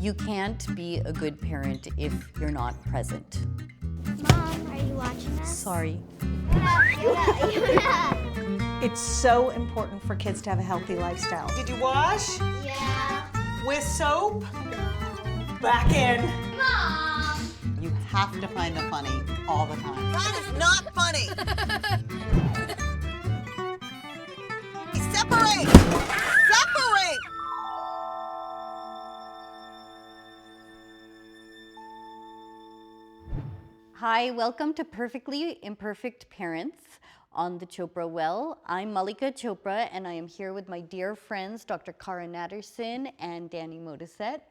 You can't be a good parent if you're not present. Mom, are you watching us? Sorry. It's so important for kids to have a healthy lifestyle. Did you wash? Yeah. With soap? Back in. Mom! You have to find the funny all the time. That is not funny. Separate! Separate! Hi, welcome to Perfectly Imperfect Parents on the Chopra Well. I'm Mallika Chopra, and I am here with my dear friends, Dr. Cara and Dani.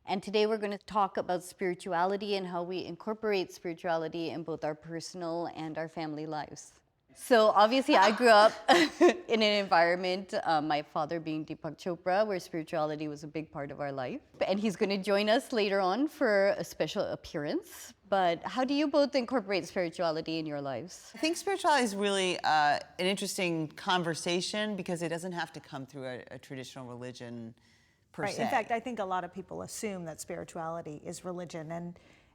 And today we're going to talk about spirituality and how we incorporate spirituality in both our personal and our family lives. So obviously I grew up in an environment, my father being Deepak Chopra, where spirituality was a big part of our life. And he's going to join us later on for a special appearance. But how do you both incorporate spirituality in your lives? I think spirituality is really an interesting conversation because it doesn't have to come through a traditional religion per se. In fact, I think a lot of people assume that spirituality is religion.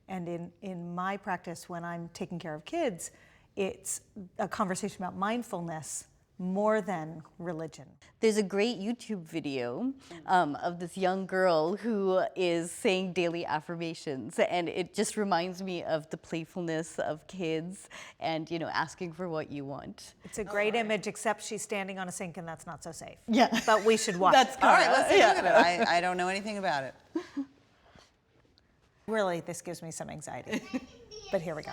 And in my practice, when I'm taking care of kids, it's a conversation about mindfulness more than religion. There's a great YouTube video of this young girl who is saying daily affirmations, and it just reminds me of the playfulness of kids and, you know, asking for what you want. It's a great image, except she's standing on a sink, and that's not so safe. Yeah. But we should watch That's it. All right, let's take a look at it. I don't know anything about it. Really, this gives me some anxiety. But here we go.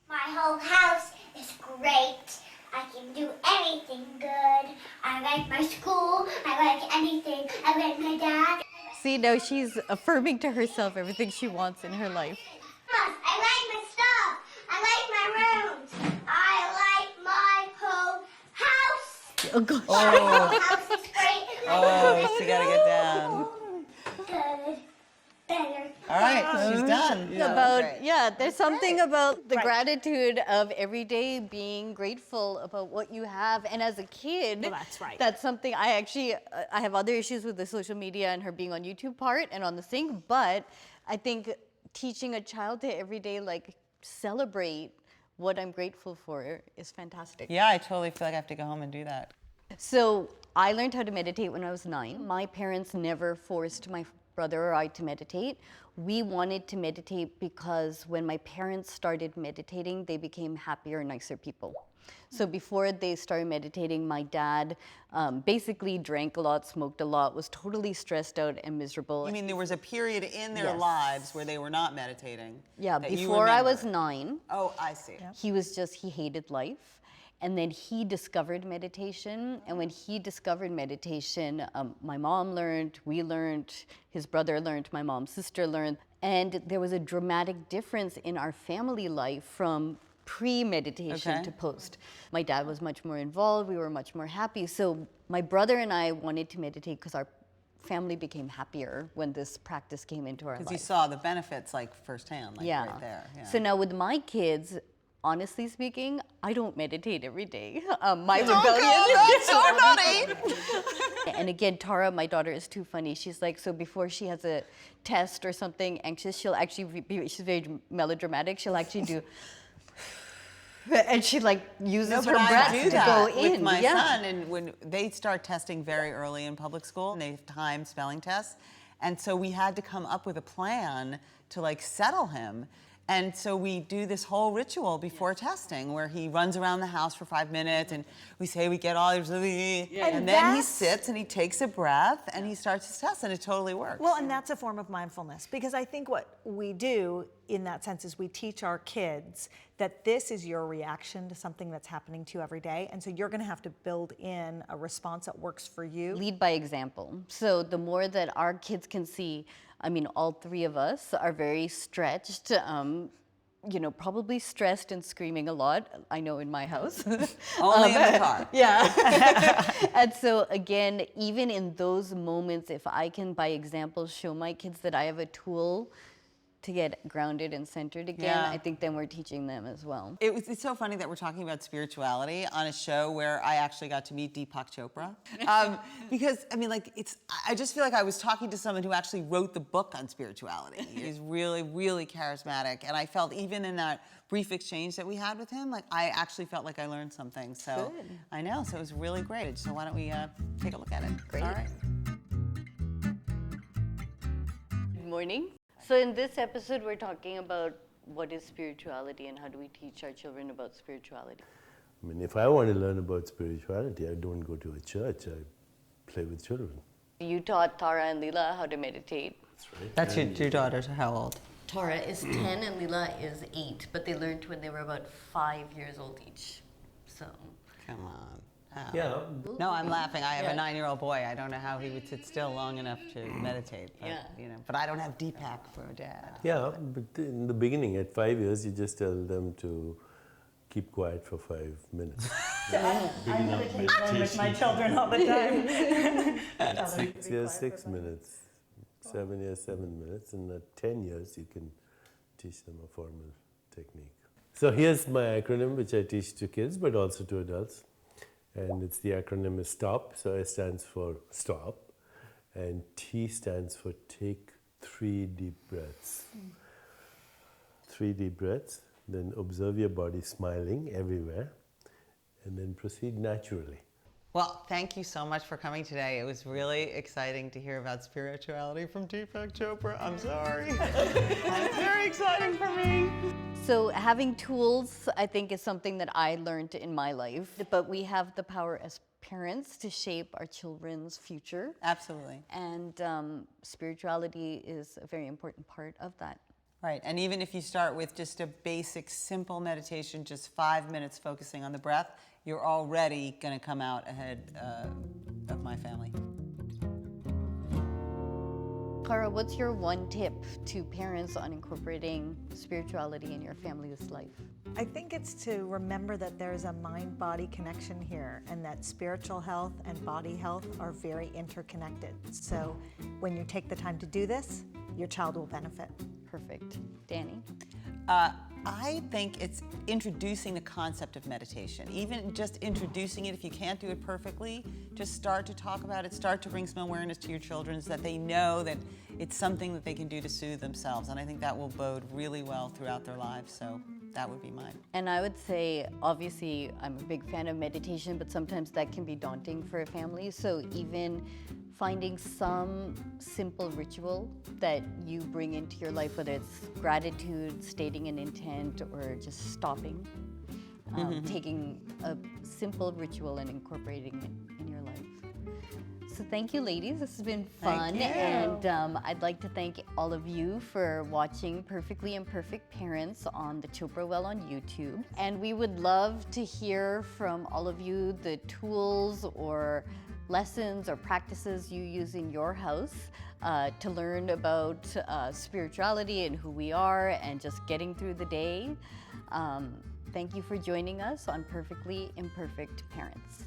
My whole house is great. I can do anything good. I like my school. I like anything. I like my dad. See, now she's affirming to herself everything she wants in her life. I like my stuff. I like my rooms. I like my whole house. Oh, gosh. My whole house is great. Oh, she got to get down. Good. Better. All right, she's done. There's something about the gratitude of every day being grateful about what you have. And as a kid, Well, that's right. That's something I have other issues with the social media and her being on YouTube part and on the sink. But I think teaching a child to every day, like, celebrate what I'm grateful for is fantastic. Yeah, I totally feel like I have to go home and do that. So I learned how to meditate when I was 9. My parents never forced my brother or I to meditate. We wanted to meditate because when my parents started meditating, they became happier, nicer people. So before they started meditating, my dad basically drank a lot, smoked a lot, was totally stressed out and miserable. You mean there was a period in their Yes. lives where they were not meditating? Yeah, that you before I remember? was 9, Oh, I see. he hated life. And then he discovered meditation. And when he discovered meditation, my mom learned, we learned, his brother learned, my mom's sister learned. And there was a dramatic difference in our family life from pre-meditation to post. My dad was much more involved. We were much more happy. So my brother and I wanted to meditate because our family became happier when this practice came into our life. Because you saw the benefits like firsthand, like right there. Yeah. So now with my kids, honestly speaking, I don't meditate every day. My rebellion. That's so naughty. And again, Tara, my daughter, is too funny. She's like, so before she has a test or something anxious, she'll actually she's very melodramatic. She'll actually do, and she like uses her breath I do to that go in. with my son, and when they start testing very early in public school, and they have timed spelling tests, and so we had to come up with a plan to like settle him. And so we do this whole ritual before testing where he runs around the house for 5 minutes and we say we get all these, and then he sits and he takes a breath and he starts his test and it totally works. Well, and that's a form of mindfulness, because I think what we do in that sense is we teach our kids that this is your reaction to something that's happening to you every day. And so you're going to have to build in a response that works for you. Lead by example. So the more that our kids can see, I mean, all three of us are very stretched, you know, probably stressed and screaming a lot. I know in my house. Only in the car. Yeah. And so again, even in those moments, if I can, by example, show my kids that I have a tool to get grounded and centered again, Yeah. I think then we're teaching them as well. It's so funny that we're talking about spirituality on a show where I actually got to meet Deepak Chopra. Because, I mean, like, I just feel like I was talking to someone who actually wrote the book on spirituality. He's really, really charismatic. And I felt even in that brief exchange that we had with him, like, I actually felt like I learned something. So Good. I know, so it was really great. So why don't we take a look at it? Great. All right. Good morning. So in this episode, we're talking about what is spirituality and how do we teach our children about spirituality. I mean, if I want to learn about spirituality, I don't go to a church, I play with children. You taught Tara and Leela how to meditate. That's right. That's your two daughters are how old? Tara is 10 and Leela is 8, but they learned when they were about 5 years old each. So, Come on. How? Yeah, No, I'm laughing. I have Yeah. a 9-year-old boy. I don't know how he would sit still long enough to meditate. But, Yeah. you know, but I don't have Deepak for a dad. yeah, but in the beginning, at 5 years, you just tell them to keep quiet for 5 minutes. I meditate with my children all the time. 6 years, 6 minutes. 7 years, 7 minutes. And at 10 years, you can teach them a formal technique. So here's my acronym, which I teach to kids, but also to adults. And it's the acronym is STOP. So S stands for stop. And T stands for take 3 deep breaths. 3 deep breaths. Then observe your body smiling everywhere. And then proceed naturally. Well, thank you so much for coming today. It was really exciting to hear about spirituality from Deepak Chopra. I'm sorry. It's very exciting for me. so having tools, I think, is something that I learned in my life. But we have the power as parents to shape our children's future. Absolutely. And spirituality is a very important part of that. Right, and even if you start with just a basic, simple meditation, just 5 minutes focusing on the breath, you're already going to come out ahead of my family. Cara, what's your one tip to parents on incorporating spirituality in your family's life? I think it's to remember that there's a mind-body connection here and that spiritual health and body health are very interconnected. So when you take the time to do this, your child will benefit. Perfect. Dani? I think it's introducing the concept of meditation. Even just introducing it, if you can't do it perfectly, just start to talk about it, start to bring some awareness to your children so that they know that it's something that they can do to soothe themselves. And I think that will bode really well throughout their lives. So that would be mine. And I would say, obviously, I'm a big fan of meditation, but sometimes that can be daunting for a family. So even finding some simple ritual that you bring into your life, whether it's gratitude, stating an intent, or just stopping, taking a simple ritual and incorporating it in your life. So thank you, ladies. This has been fun. Thank you. And I'd like to thank all of you for watching Perfectly Imperfect Parents on the Chopra Well on YouTube. And we would love to hear from all of you the tools or lessons or practices you use in your house to learn about spirituality and who we are and just getting through the day. Thank you for joining us on Perfectly Imperfect Parents.